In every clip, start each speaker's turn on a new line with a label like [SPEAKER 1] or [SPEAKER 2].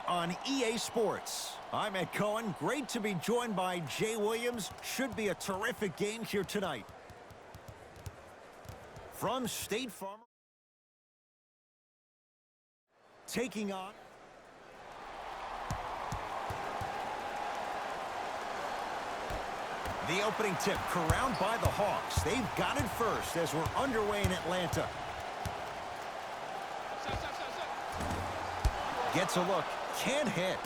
[SPEAKER 1] On EA Sports. I'm Ed Cohen. Great to be joined by Jay Williams. Should be a terrific game here tonight. From State Farm. Taking on. The opening tip corralled by the Hawks. They've got it first as we're underway in Atlanta. Gets a look, can't hit.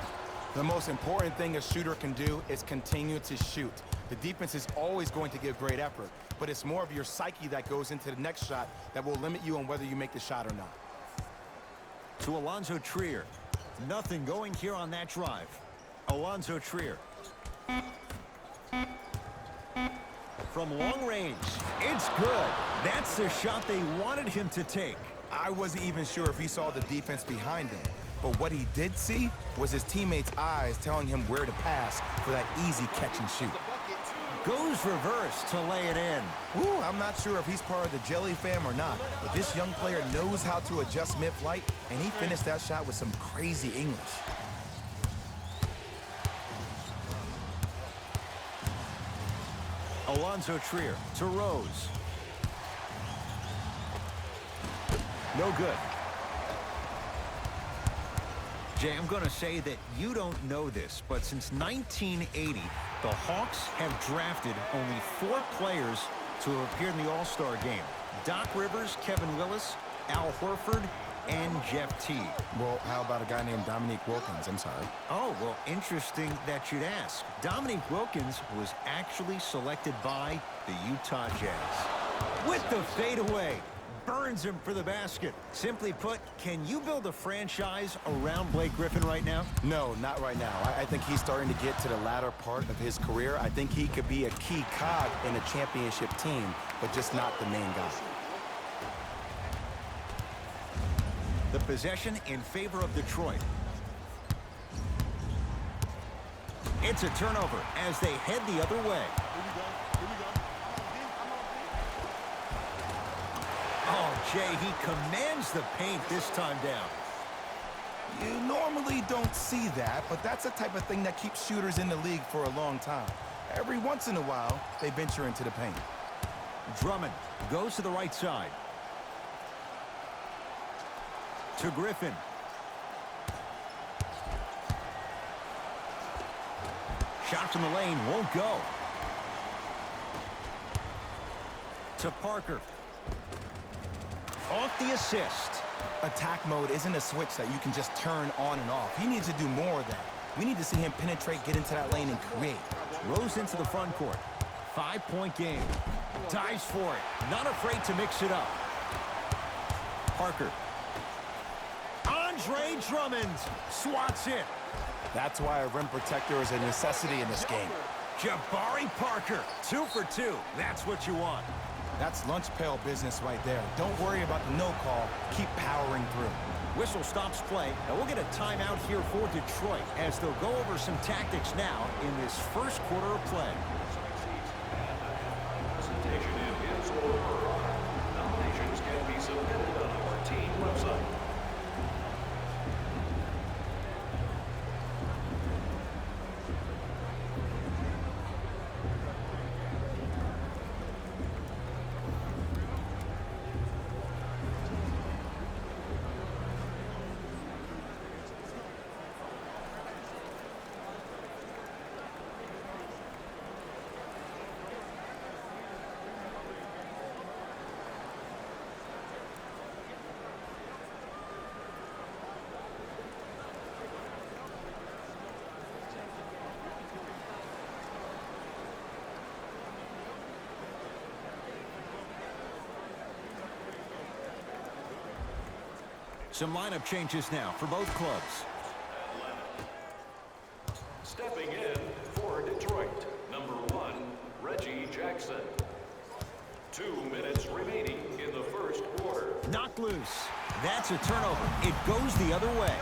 [SPEAKER 2] The most important thing a shooter can do is continue to shoot. The defense is always going to give great effort, but it's more of your psyche that goes into the next shot that will limit you on whether you make the shot or not.
[SPEAKER 1] To Alonzo Trier. Nothing going here on that drive. Alonzo Trier. From long range, it's good. That's the shot they wanted him to take.
[SPEAKER 2] I wasn't even sure if he saw the defense behind him. But what he did see was his teammates' eyes telling him where to pass for that easy catch and shoot.
[SPEAKER 1] Goes reverse to lay it in.
[SPEAKER 2] Ooh, I'm not sure if he's part of the Jelly fam or not, but this young player knows how to adjust mid-flight, and he finished that shot with some crazy English.
[SPEAKER 1] Alonzo Trier to Rose. No good. Jay, I'm going to say that you don't know this, but since 1980, the Hawks have drafted only 4 players to appear in the All-Star game. Doc Rivers, Kevin Willis, Al Horford, and Jeff Teague.
[SPEAKER 2] Well, how about a guy named Dominique Wilkins? I'm sorry.
[SPEAKER 1] Oh, well, interesting that you'd ask. Dominique Wilkins was actually selected by the Utah Jazz. With the fadeaway. Burns him for the basket. Simply put, can you build a franchise around Blake Griffin right now?
[SPEAKER 2] No, not right now. I think he's starting to get to the latter part of his career. I think he could be a key cog in a championship team, but just not the main guy.
[SPEAKER 1] The possession in favor of Detroit. It's a turnover as they head the other way. Oh, Jay, he commands the paint this time down.
[SPEAKER 2] You normally don't see that, but that's the type of thing that keeps shooters in the league for a long time. Every once in a while, they venture into the paint.
[SPEAKER 1] Drummond goes to the right side. To Griffin. Shot from the lane won't go. To Parker. Off the assist.
[SPEAKER 2] Attack mode isn't a switch that you can just turn on and off. He needs to do more of that. We need to see him penetrate, get into that lane, and create.
[SPEAKER 1] Rose into the front court. 5-point game. Dives for it. Not afraid to mix it up. Parker. Andre Drummond swats it.
[SPEAKER 2] That's why a rim protector is a necessity in this game.
[SPEAKER 1] Jabari Parker, 2 for 2. That's what you want.
[SPEAKER 2] That's lunch pail business right there. Don't worry about the no call. Keep powering through.
[SPEAKER 1] Whistle stops play, and we'll get a timeout here for Detroit as they'll go over some tactics now in this first quarter of play.
[SPEAKER 3] Presentation in his or her honor. Nominations can be submitted on our team website.
[SPEAKER 1] Some lineup changes now for both clubs.
[SPEAKER 3] Stepping in for Detroit, number 1, Reggie Jackson. 2 minutes remaining in the first quarter.
[SPEAKER 1] Knocked loose. That's a turnover. It goes the other way.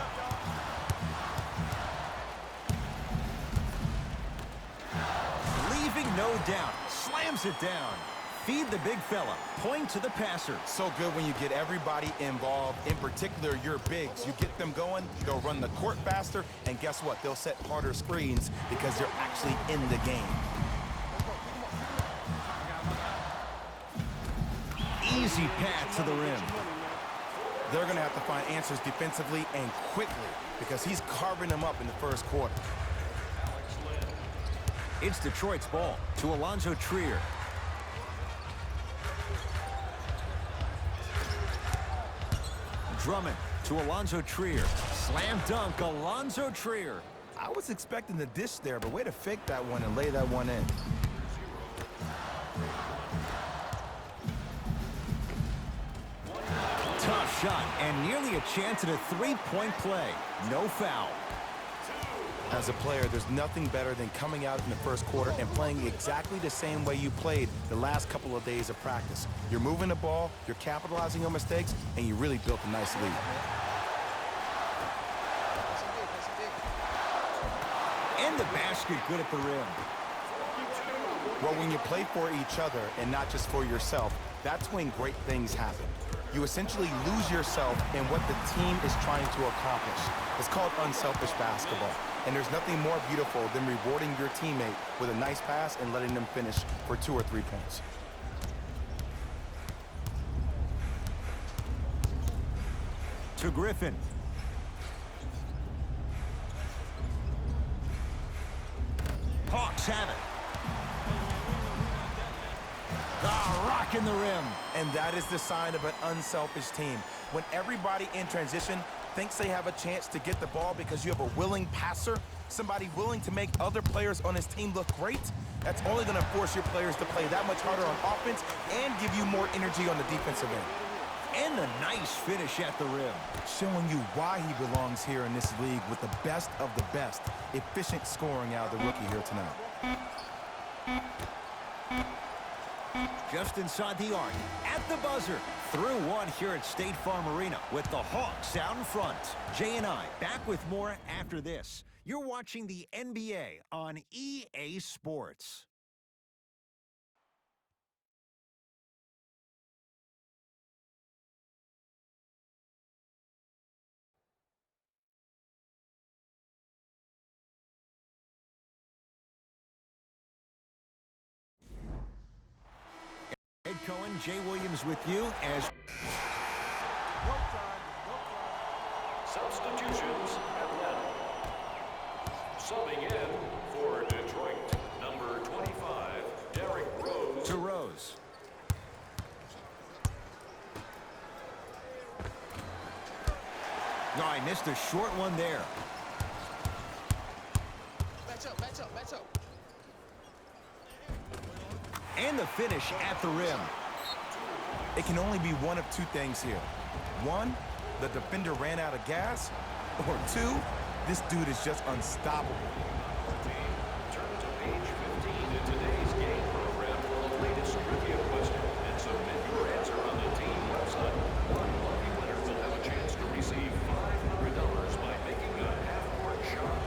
[SPEAKER 1] Leaving no doubt. Slams it down. Feed the big fella. Point to the passer.
[SPEAKER 2] So good when you get everybody involved, in particular your bigs. You get them going, they'll run the court faster, and guess what? They'll set harder screens because they're actually in the game.
[SPEAKER 1] Easy path to the rim.
[SPEAKER 2] They're going to have to find answers defensively and quickly because he's carving them up in the first quarter.
[SPEAKER 1] It's Detroit's ball to Alonzo Trier. Drummond to Alonzo Trier. Slam dunk, Alonzo Trier.
[SPEAKER 2] I was expecting the dish there, but way to fake that one and lay that one in.
[SPEAKER 1] Tough shot and nearly a chance at a three-point play. No foul.
[SPEAKER 2] As a player, there's nothing better than coming out in the first quarter and playing exactly the same way you played the last couple of days of practice. You're moving the ball, you're capitalizing on mistakes, and you really built a nice lead.
[SPEAKER 1] And the basket good at the rim.
[SPEAKER 2] Well, when you play for each other and not just for yourself, that's when great things happen. You essentially lose yourself in what the team is trying to accomplish. It's called unselfish basketball. And there's nothing more beautiful than rewarding your teammate with a nice pass and letting them finish for 2 or 3 points.
[SPEAKER 1] To Griffin. Hawks have it. Rocking the rim.
[SPEAKER 2] And that is the sign of an unselfish team. When everybody in transition thinks they have a chance to get the ball because you have a willing passer, somebody willing to make other players on his team look great, that's only going to force your players to play that much harder on offense and give you more energy on the defensive end.
[SPEAKER 1] And a nice finish at the rim.
[SPEAKER 2] Showing you why he belongs here in this league with the best of the best. Efficient scoring out of the rookie here tonight.
[SPEAKER 1] Just inside the arc, at the buzzer, through one here at State Farm Arena with the Hawks out in front. Jay and I back with more after this. You're watching the NBA on EA Sports. Ed Cohen, Jay Williams with you as
[SPEAKER 3] Substitutions Atlanta. Subbing in for Detroit, number 25, Derrick Rose.
[SPEAKER 1] to Rose. No, I missed a short one there.
[SPEAKER 4] Match up.
[SPEAKER 1] And the finish at the rim.
[SPEAKER 2] It can only be one of two things here. One, the defender ran out of gas. Or two, this dude is just unstoppable.
[SPEAKER 3] Turn to page 15 in today's game program for the latest trivia question and submit your answer on the team website. One lucky winner will have a chance to receive $500 by making a half-court shot.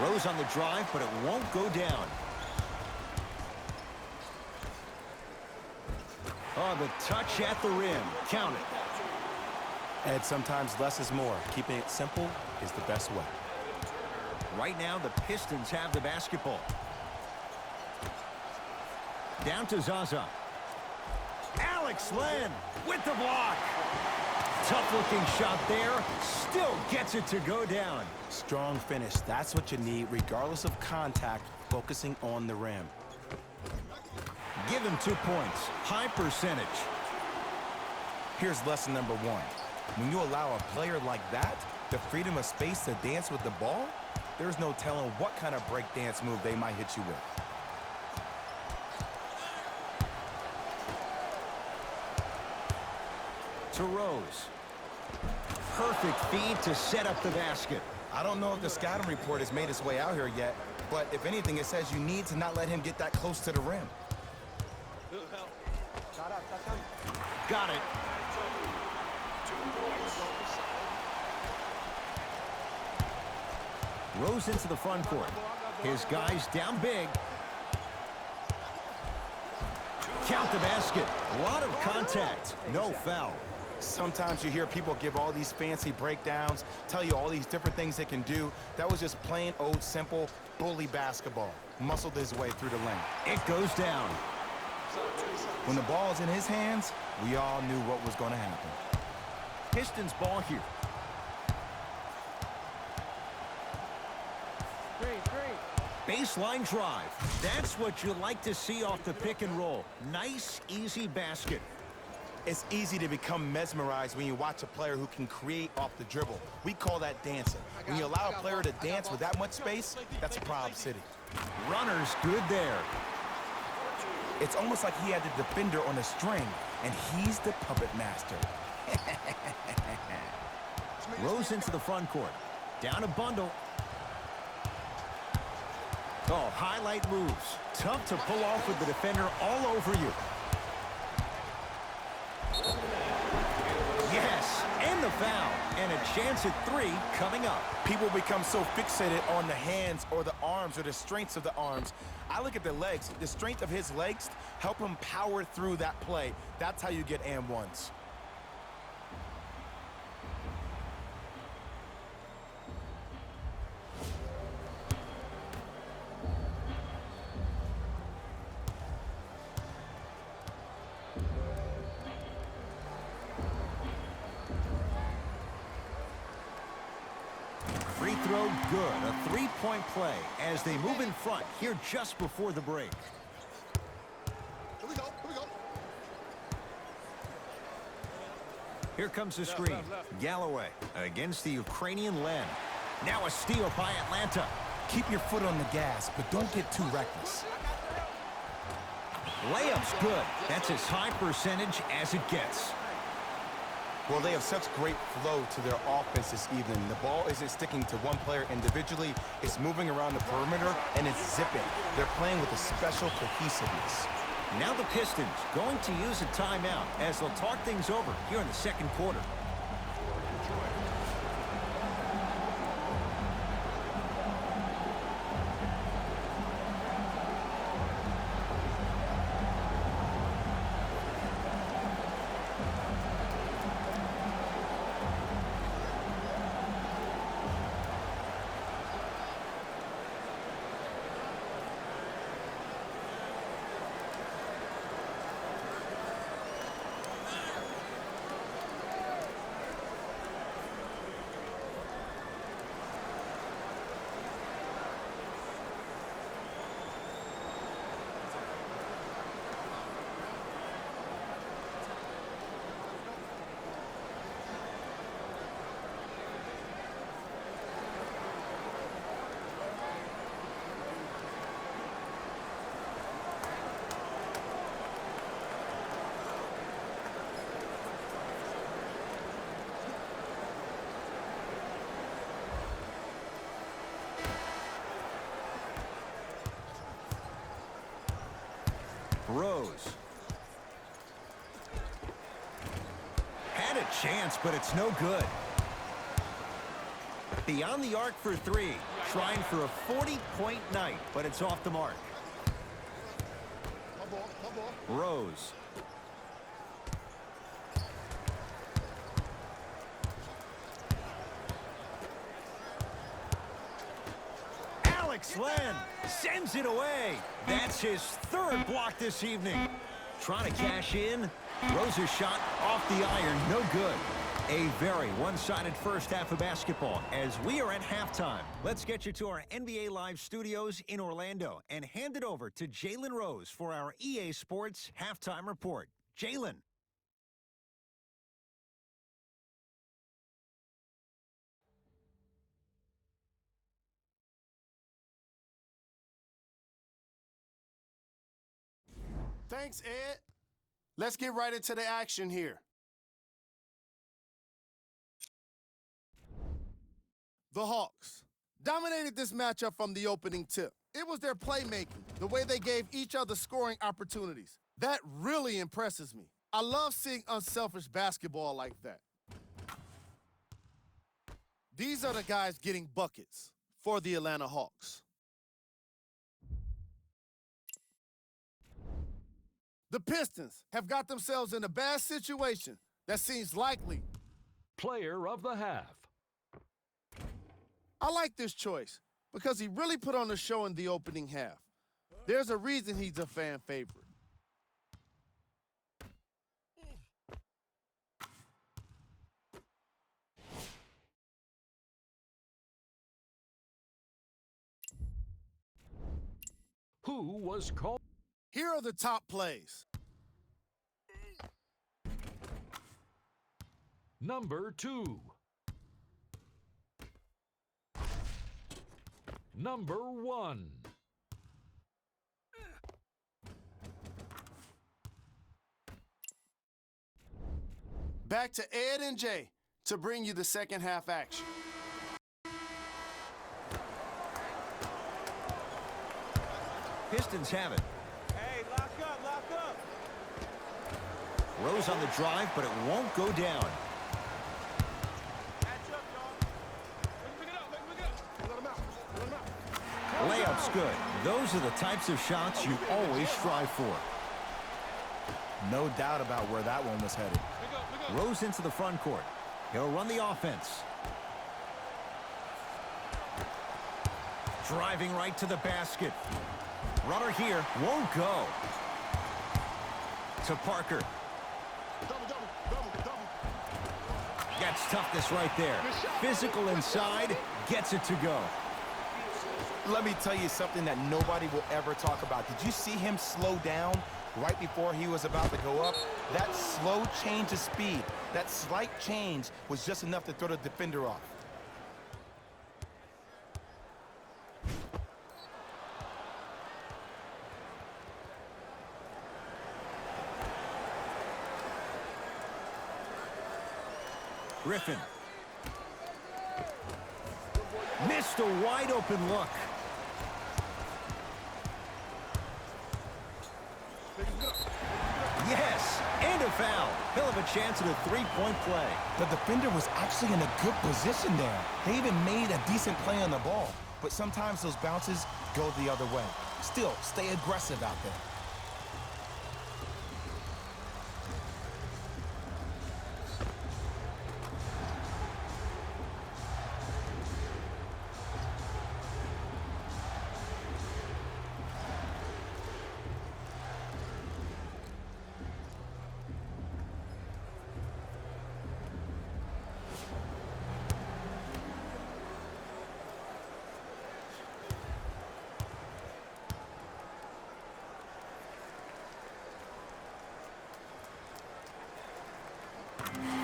[SPEAKER 1] Rose on the drive, but it won't go down. Oh, the touch at the rim. Count it.
[SPEAKER 2] And sometimes less is more. Keeping it simple is the best way.
[SPEAKER 1] Right now, the Pistons have the basketball. Down to Zaza. Alex Len with the block. Tough-looking shot there. Still gets it to go down.
[SPEAKER 2] Strong finish. That's what you need, regardless of contact, focusing on the rim.
[SPEAKER 1] Give him 2 points. High percentage.
[SPEAKER 2] Here's lesson number 1. When you allow a player like that the freedom of space to dance with the ball, there's no telling what kind of break dance move they might hit you with.
[SPEAKER 1] To Rose. Perfect feed to set up the basket.
[SPEAKER 2] I don't know if the scouting report has made its way out here yet, but if anything, it says you need to not let him get that close to the rim.
[SPEAKER 1] Got it. Rose into the front court. His guys down big. Count the basket. A lot of contact. No foul.
[SPEAKER 2] Sometimes you hear people give all these fancy breakdowns, tell you all these different things they can do. That was just plain old simple bully basketball. Muscled his way through the lane.
[SPEAKER 1] It goes down.
[SPEAKER 2] When the ball is in his hands, we all knew what was going to happen.
[SPEAKER 1] Pistons ball here. Baseline drive. That's what you like to see off the pick and roll. Nice, easy basket.
[SPEAKER 2] It's easy to become mesmerized when you watch a player who can create off the dribble. We call that dancing. When you allow a player to dance with that much space, that's Prob City.
[SPEAKER 1] Runner's good there.
[SPEAKER 2] It's almost like he had the defender on a string, and he's the puppet master.
[SPEAKER 1] Rose into the front court. Down a bundle. Oh, highlight moves. Tough to pull off with the defender all over you. Yes, and the foul. And a chance at 3 coming up.
[SPEAKER 2] People become so fixated on the hands or the arms or the strengths of the arms. I look at the legs. The strength of his legs help him power through that play. That's how you get and ones.
[SPEAKER 1] Free throw good. A 3-point play as they move in front here just before the break.
[SPEAKER 4] Here we go.
[SPEAKER 1] Here comes the screen. Galloway against the Ukrainian Len. Now a steal by Atlanta.
[SPEAKER 2] Keep your foot on the gas, but don't get too reckless.
[SPEAKER 1] Layup's good. That's as high percentage as it gets.
[SPEAKER 2] Well, they have such great flow to their offense this evening. The ball isn't sticking to one player individually. It's moving around the perimeter, and it's zipping. They're playing with a special cohesiveness.
[SPEAKER 1] Now the Pistons going to use a timeout as they'll talk things over here in the second quarter. Rose. Had a chance, but it's no good. Beyond the arc for 3. Trying for a 40-point night, but it's off the mark. Rose. Alex Len sends it away. That's his 3rd block this evening. Trying to cash in. Rose's shot off the iron, no good. A very one-sided first half of basketball as we are at halftime. Let's get you to our NBA Live studios in Orlando and hand it over to Jalen Rose for our EA Sports halftime report. Jalen.
[SPEAKER 4] Thanks, Ed. Let's get right into the action here. The Hawks dominated this matchup from the opening tip. It was their playmaking, the way they gave each other scoring opportunities. That really impresses me. I love seeing unselfish basketball like that. These are the guys getting buckets for the Atlanta Hawks. The Pistons have got themselves in a bad situation that seems likely.
[SPEAKER 3] Player of the half.
[SPEAKER 4] I like this choice because he really put on a show in the opening half. There's a reason he's a fan favorite.
[SPEAKER 3] Who was called?
[SPEAKER 4] Here are the top plays.
[SPEAKER 3] Number 2. Number 1.
[SPEAKER 4] Back to Ed and Jay to bring you the second half action.
[SPEAKER 1] Pistons have it.
[SPEAKER 5] Hey, lock up.
[SPEAKER 1] Rose on the drive, but it won't go down.
[SPEAKER 5] Catch up, y'all. Pick it up.
[SPEAKER 4] Let him out.
[SPEAKER 1] Layup's good. Those are the types of shots you always strive for.
[SPEAKER 2] No doubt about where that one was headed.
[SPEAKER 5] Pick up.
[SPEAKER 1] Rose into the front court. He'll run the offense. Driving right to the basket. Runner here won't go. To Parker.
[SPEAKER 4] Double.
[SPEAKER 1] Gets toughness right there. Physical inside. Gets it to go.
[SPEAKER 2] Let me tell you something that nobody will ever talk about. Did you see him slow down right before he was about to go up? That slow change of speed, that slight change was just enough to throw the defender off.
[SPEAKER 1] Griffin. Missed a wide open look. Yes, and a foul. He'll have a chance at a three-point play.
[SPEAKER 2] The defender was actually in a good position there. They even made a decent play on the ball. But sometimes those bounces go the other way. Still, stay aggressive out there.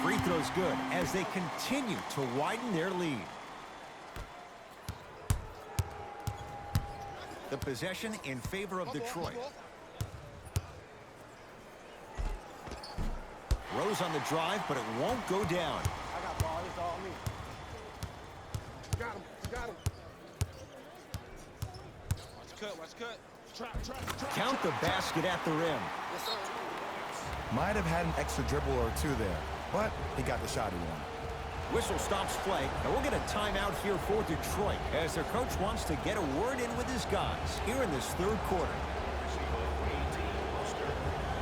[SPEAKER 1] Free throw's good as they continue to widen their lead. The possession in favor of Detroit. Rose on the drive, but it won't go down.
[SPEAKER 4] I got ball. It's all me. Got him.
[SPEAKER 5] Watch cut. Trap.
[SPEAKER 1] Count the basket at the rim.
[SPEAKER 4] Yes, sir.
[SPEAKER 2] Might have had an extra dribble or two there, but he got the shot he wanted.
[SPEAKER 1] Whistle stops play, and we'll get a timeout here for Detroit as their coach wants to get a word in with his guys here in this third quarter.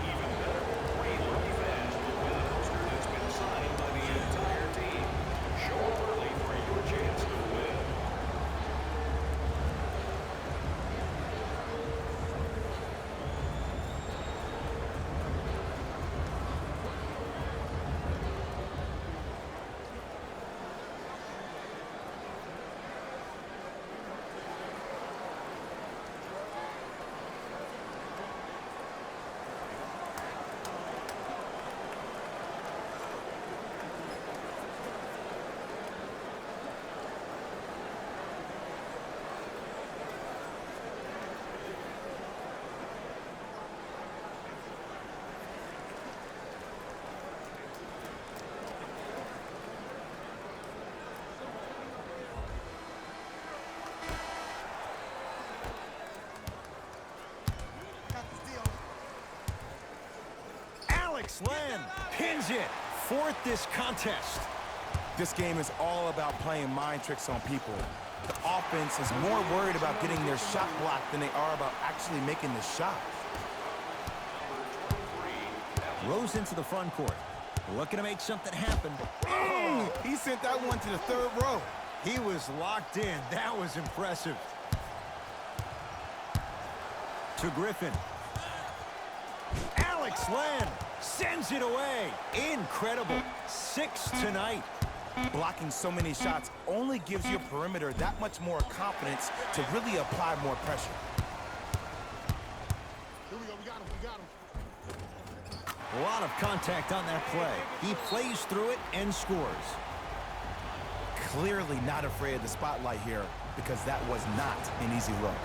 [SPEAKER 3] Even better, Reed really fast with a poster that's been signed by the entire team. Show up early for your chance to win.
[SPEAKER 1] Alex Len pins it. Fourth this contest.
[SPEAKER 2] This game is all about playing mind tricks on people. The offense is more worried about getting their shot blocked than they are about actually making the shot.
[SPEAKER 1] Rose into the front court. Looking to make something happen.
[SPEAKER 2] Oh, he sent that one to the third row.
[SPEAKER 1] He was locked in. That was impressive. To Griffin. Alex Len sends it away. Incredible. 6 tonight.
[SPEAKER 2] Blocking so many shots only gives your perimeter that much more confidence to really apply more pressure.
[SPEAKER 4] Here we go. We got him. We got him.
[SPEAKER 1] A lot of contact on that play. He plays through it and scores.
[SPEAKER 2] Clearly not afraid of the spotlight here because that was not an easy look.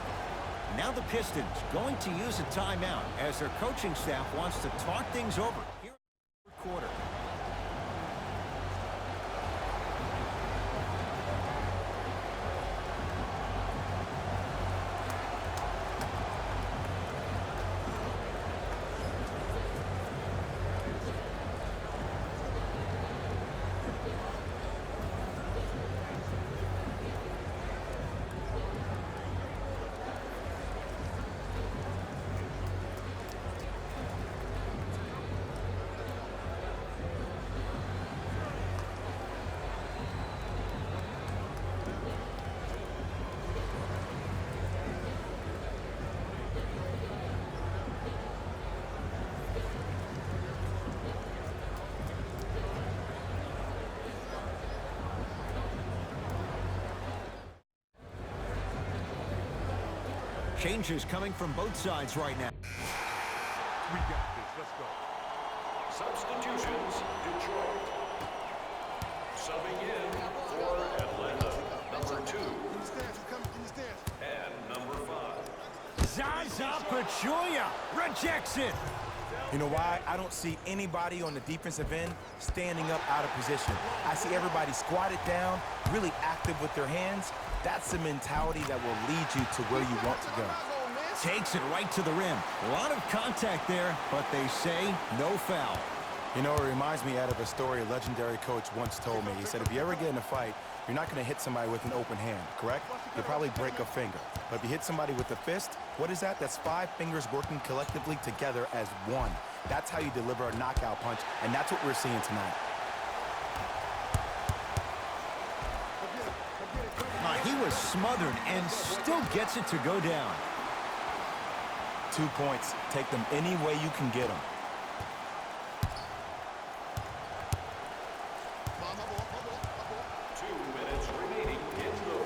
[SPEAKER 1] Now the Pistons going to use a timeout as their coaching staff wants to talk things over here in the quarter. Changes coming from both sides right now.
[SPEAKER 5] We got this. Let's go.
[SPEAKER 3] Substitutions, Detroit. Subbing in for Atlanta, number 2
[SPEAKER 4] In the stands. We're coming in the stands.
[SPEAKER 3] and number 5.
[SPEAKER 1] Zaza Pachulia rejects it.
[SPEAKER 2] You know why? I don't see anybody on the defensive end standing up out of position. I see everybody squatted down, really active with their hands. That's the mentality that will lead you to where you want to go.
[SPEAKER 1] Takes it right to the rim. A lot of contact there, but they say no foul.
[SPEAKER 2] You know, it reminds me out of a story a legendary coach once told me. He said, if you ever get in a fight, you're not going to hit somebody with an open hand, correct? You'll probably break a finger. But if you hit somebody with a fist, what is that? That's 5 fingers working collectively together as one. That's how you deliver a knockout punch, and that's what we're seeing tonight.
[SPEAKER 1] He was smothered and still gets it to go down.
[SPEAKER 2] 2 points. Take them any way you can get them.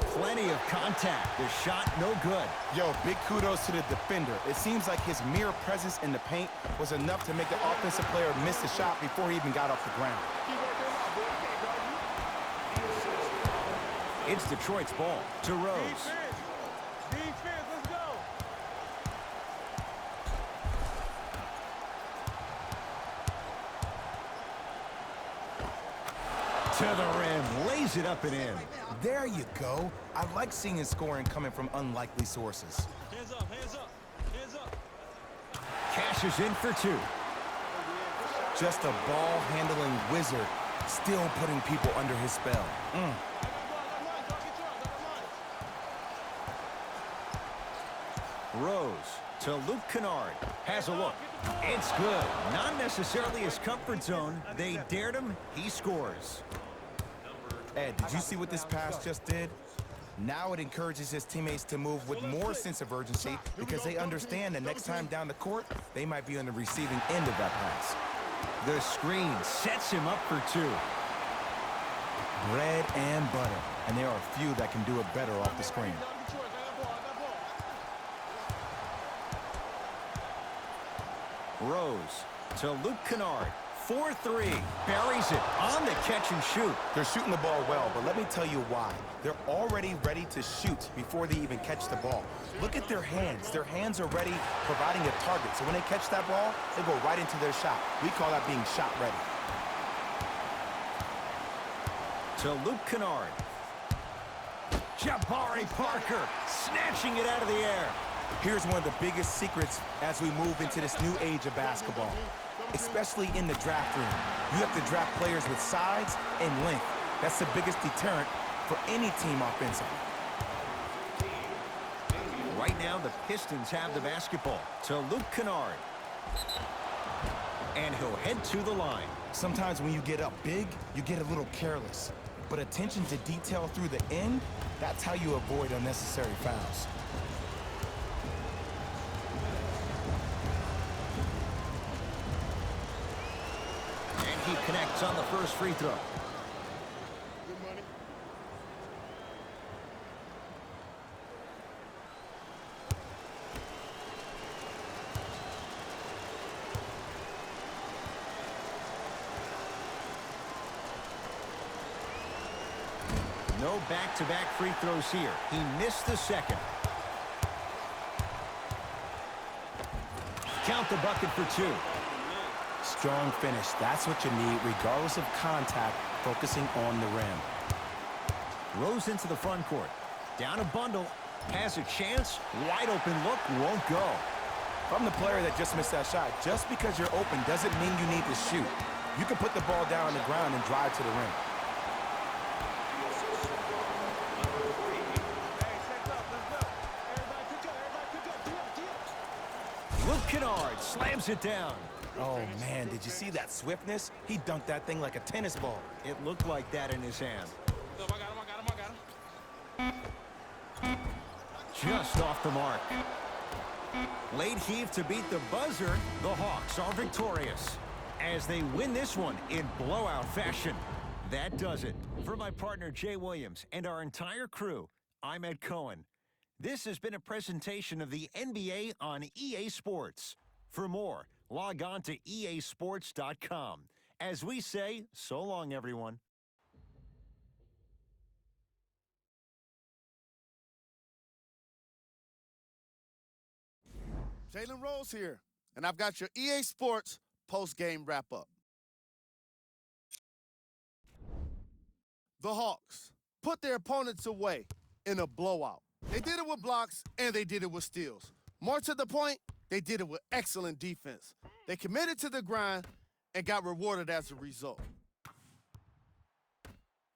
[SPEAKER 1] Plenty of contact. The shot no good.
[SPEAKER 2] Yo, big kudos to the defender. It seems like his mere presence in the paint was enough to make the offensive player miss the shot before he even got off the ground.
[SPEAKER 1] It's Detroit's ball to Rose.
[SPEAKER 5] Defense, let's go.
[SPEAKER 1] To the rim, lays it up and in.
[SPEAKER 2] There you go. I like seeing scoring coming from unlikely sources.
[SPEAKER 5] Hands up, hands up, hands up.
[SPEAKER 1] Cashes in for 2.
[SPEAKER 2] Just a ball-handling wizard, still putting people under his spell.
[SPEAKER 1] Rose to Luke Kennard. Has a look. It's good. Not necessarily his comfort zone. They dared him. He scores.
[SPEAKER 2] Ed, did you see what this pass just did? Now it encourages his teammates to move with more sense of urgency because they understand that next time down the court, they might be on the receiving end of that pass.
[SPEAKER 1] The screen sets him up for 2.
[SPEAKER 2] Bread and butter, and there are few that can do it better off the screen.
[SPEAKER 1] Rose to Luke Kennard. 4-3. Buries it on the catch and shoot.
[SPEAKER 2] They're shooting the ball well, but let me tell you why. They're already ready to shoot before they even catch the ball. Look at their hands. Their hands are ready, providing a target. So when they catch that ball, they go right into their shot. We call that being shot ready.
[SPEAKER 1] To Luke Kennard. Jabari Parker snatching it out of the air.
[SPEAKER 2] Here's one of the biggest secrets as we move into this new age of basketball. especially in the draft room. You have to draft players with size and length. That's the biggest deterrent for any team offensively.
[SPEAKER 1] Right now, the Pistons have the basketball to Luke Kennard. And he'll head to the line.
[SPEAKER 2] Sometimes when you get up big, you get a little careless. But attention to detail through the end, that's how you avoid unnecessary fouls.
[SPEAKER 1] And he connects on the first free throw.
[SPEAKER 4] Good money.
[SPEAKER 1] No back-to-back free throws here. He missed the second. Count the bucket for two.
[SPEAKER 2] Strong finish. That's what you need, regardless of contact, focusing on the rim.
[SPEAKER 1] Rose into the front court. Down a bundle. Has a chance. Wide open look. Won't go.
[SPEAKER 2] If I'm the player that just missed that shot, just because you're open doesn't mean you need to shoot. You can put the ball down on the ground and drive to the rim.
[SPEAKER 1] Luke Kennard slams it down.
[SPEAKER 2] Oh, man, did you see that swiftness? He dunked that thing like a tennis ball.
[SPEAKER 1] It looked like that in his hand. Just off the mark. Late heave to beat the buzzer. The Hawks are victorious as they win this one in blowout fashion. That does it. For my partner, Jay Williams, and our entire crew, I'm Ed Cohen. This has been a presentation of the NBA on EA Sports. For more, log on to easports.com. As we say, so long, everyone.
[SPEAKER 4] Jalen Rose here, and I've got your EA Sports post-game wrap-up. The Hawks put their opponents away in a blowout. They did it with blocks, and they did it with steals. More to the point, they did it with excellent defense. They committed to the grind and got rewarded as a result.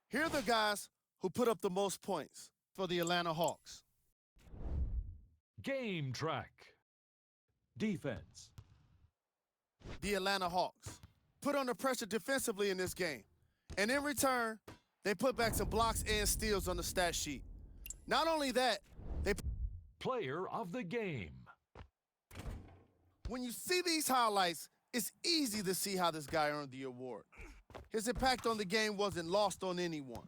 [SPEAKER 4] Here are the guys who put up the most points for the Atlanta Hawks.
[SPEAKER 5] Game track. Defense.
[SPEAKER 4] The Atlanta Hawks put under pressure defensively in this game. And in return, they put back some blocks and steals on the stat sheet. Not only that,
[SPEAKER 5] Player of the game.
[SPEAKER 4] when you see these highlights, it's easy to see how this guy earned the award. His impact on the game wasn't lost on anyone.